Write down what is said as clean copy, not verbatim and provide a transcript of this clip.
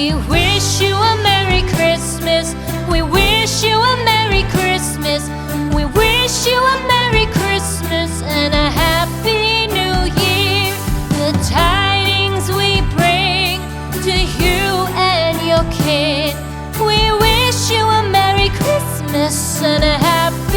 We wish you a Merry Christmas. We wish you a Merry Christmas. We wish you a Merry Christmas and a Happy New Year. The tidings we bring to you and your kin. We wish you a Merry Christmas and a Happy